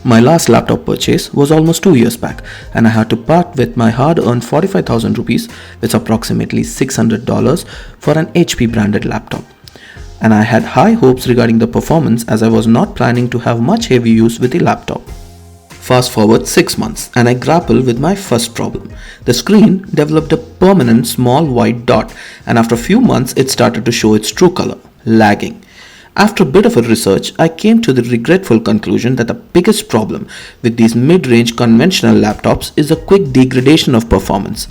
My last laptop purchase was almost 2 years back, and I had to part with my hard-earned 45,000 rupees, which is approximately $600, for an HP branded laptop. And I had high hopes regarding the performance, as I was not planning to have much heavy use with the laptop. Fast forward 6 months and I grapple with my first problem. The screen developed a permanent small white dot, and after a few months it started to show its true color, lagging. After a bit of a research, I came to the regretful conclusion that the biggest problem with these mid-range conventional laptops is the quick degradation of performance.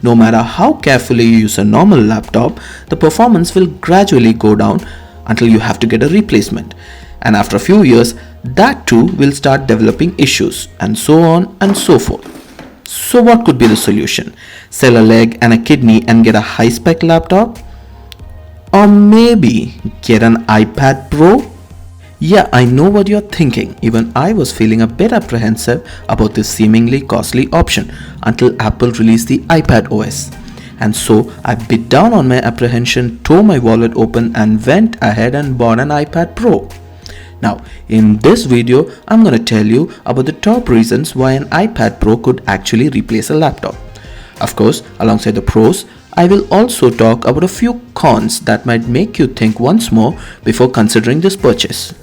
No matter how carefully you use a normal laptop, the performance will gradually go down until you have to get a replacement. And after a few years, that too will start developing issues, and so on and so forth. So what could be the solution? Sell a leg and a kidney and get a high-spec laptop? Or maybe get an iPad Pro? Yeah, I know what you're thinking. Even I was feeling a bit apprehensive about this seemingly costly option until Apple released the iPad OS. And so I bit down on my apprehension, tore my wallet open and went ahead and bought an iPad Pro. Now, in this video, I'm going to tell you about the top reasons why an iPad Pro could actually replace a laptop. Of course, alongside the pros, I will also talk about a few cons that might make you think once more before considering this purchase.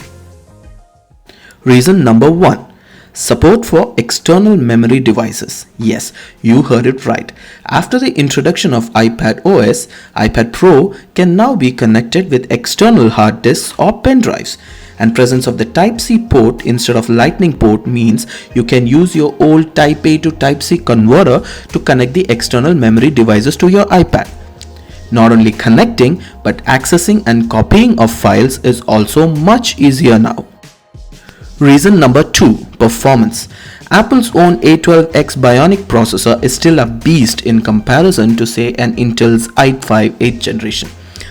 Reason number 1. Support for external memory devices. Yes, you heard it right. After the introduction of iPad OS, iPad Pro can now be connected with external hard disks or pen drives. And presence of the Type-C port instead of Lightning port means you can use your old Type-A to Type-C converter to connect the external memory devices to your iPad. Not only connecting, but accessing and copying of files is also much easier now. Reason number 2. Performance. Apple's own A12X Bionic processor is still a beast in comparison to, say, an Intel's i5 8th generation.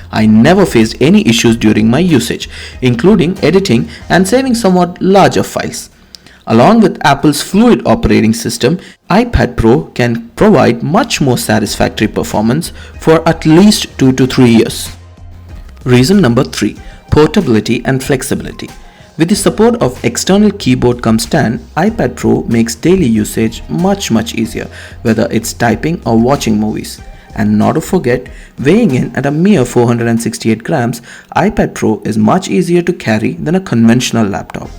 I never faced any issues during my usage, including editing and saving somewhat larger files. Along with Apple's fluid operating system, iPad Pro can provide much more satisfactory performance for at least 2 to 3 years. Reason number 3. Portability and flexibility. With the support of external keyboard cum stand, iPad Pro makes daily usage much easier, whether it's typing or watching movies. And not to forget, weighing in at a mere 468 grams, iPad Pro is much easier to carry than a conventional laptop.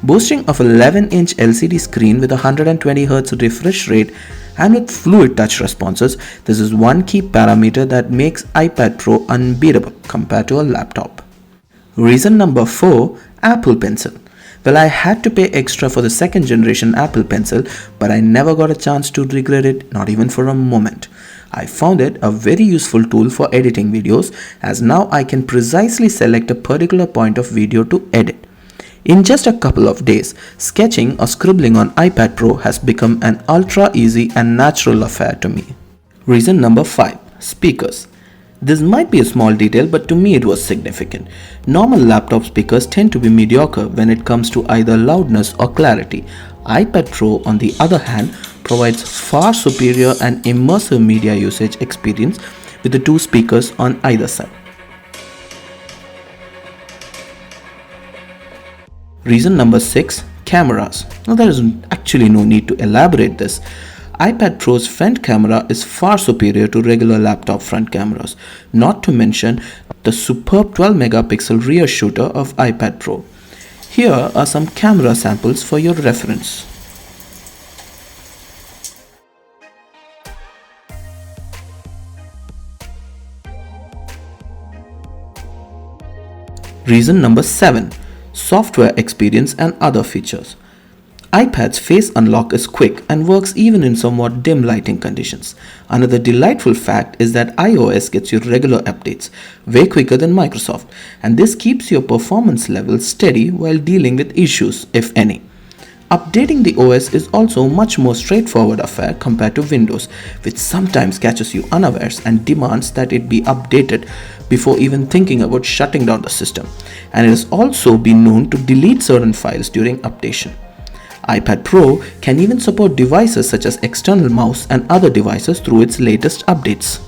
Boasting of an 11-inch LCD screen with a 120Hz refresh rate and with fluid touch responses, this is one key parameter that makes iPad Pro unbeatable compared to a laptop. Reason number 4. Apple Pencil. Well, I had to pay extra for the second generation Apple Pencil, but I never got a chance to regret it, not even for a moment. I found it a very useful tool for editing videos, as now I can precisely select a particular point of video to edit. In just a couple of days, sketching or scribbling on iPad Pro has become an ultra easy and natural affair to me. Reason number 5. Speakers. This might be a small detail, but to me it was significant. Normal laptop speakers tend to be mediocre when it comes to either loudness or clarity. iPad Pro, on the other hand, provides far superior and immersive media usage experience with the 2 speakers on either side. Reason number 6. Cameras. Now, there is actually no need to elaborate this. iPad Pro's front camera is far superior to regular laptop front cameras, not to mention the superb 12 megapixel rear shooter of iPad Pro. Here are some camera samples for your reference. Reason number 7. Software experience and other features. iPad's face unlock is quick and works even in somewhat dim lighting conditions. Another delightful fact is that iOS gets you regular updates, way quicker than Microsoft, and this keeps your performance levels steady while dealing with issues, if any. Updating the OS is also a much more straightforward affair compared to Windows, which sometimes catches you unawares and demands that it be updated before even thinking about shutting down the system, and it has also been known to delete certain files during updation. iPad Pro can even support devices such as external mouse and other devices through its latest updates.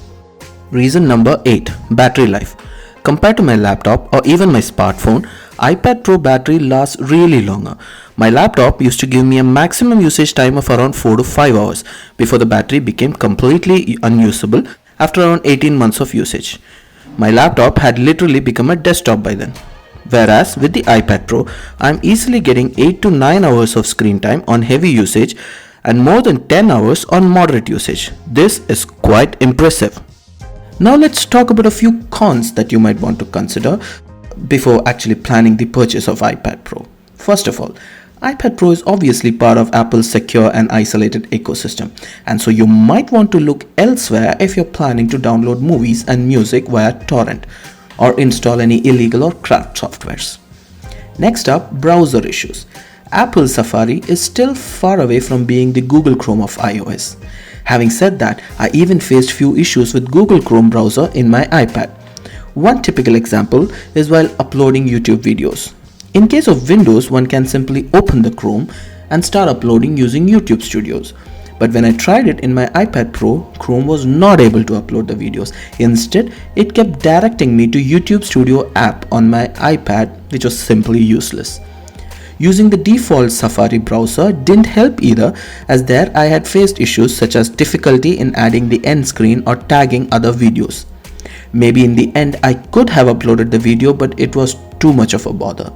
Reason number 8. Battery life. Compared to my laptop or even my smartphone, iPad Pro battery lasts really longer. My laptop used to give me a maximum usage time of around 4 to 5 hours before the battery became completely unusable after around 18 months of usage. My laptop had literally become a desktop by then. Whereas with the iPad Pro, I'm easily getting 8 to 9 hours of screen time on heavy usage and more than 10 hours on moderate usage. This is quite impressive. Now let's talk about a few cons that you might want to consider before actually planning the purchase of iPad Pro. First of all, iPad Pro is obviously part of Apple's secure and isolated ecosystem, and so you might want to look elsewhere if you're planning to download movies and music via torrent or install any illegal or cracked softwares. Next up, browser issues. Apple Safari is still far away from being the Google Chrome of iOS. Having said that, I even faced few issues with Google Chrome browser in my iPad. One typical example is while uploading YouTube videos. In case of Windows, one can simply open the Chrome and start uploading using YouTube Studios. But when I tried it in my iPad Pro, Chrome was not able to upload the videos. Instead, it kept directing me to YouTube Studio app on my iPad, which was simply useless. Using the default Safari browser didn't help either, as there I had faced issues such as difficulty in adding the end screen or tagging other videos. Maybe in the end I could have uploaded the video, but it was too much of a bother.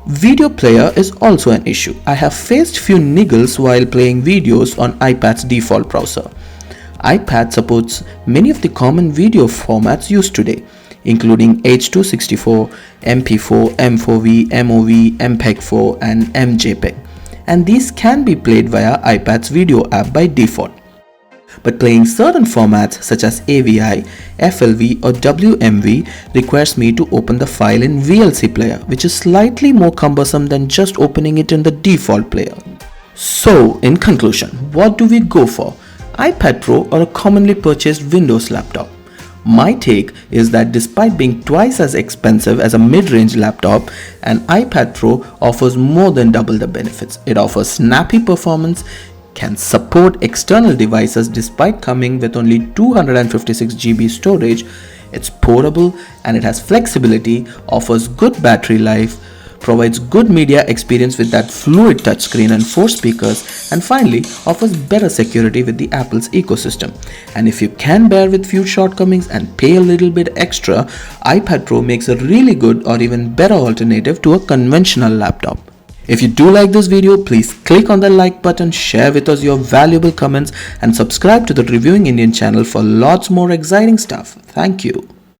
Video player is also an issue. I have faced few niggles while playing videos on iPad's default browser. iPad supports many of the common video formats used today, including H.264, MP4, M4V, MOV, MPEG-4 and MJPEG, and these can be played via iPad's video app by default. But playing certain formats such as AVI, FLV or WMV requires me to open the file in VLC player, which is slightly more cumbersome than just opening it in the default player. So in conclusion, what do we go for? iPad Pro or a commonly purchased Windows laptop? My take is that despite being twice as expensive as a mid-range laptop, an iPad Pro offers more than double the benefits. It offers snappy performance, can support external devices despite coming with only 256 GB storage. It's portable and it has flexibility, offers good battery life, provides good media experience with that fluid touchscreen and 4 speakers, and finally offers better security with the Apple's ecosystem. And if you can bear with few shortcomings and pay a little bit extra, iPad Pro makes a really good or even better alternative to a conventional laptop. If you do like this video, please click on the like button, share with us your valuable comments and subscribe to the Reviewing Indian channel for lots more exciting stuff. Thank you.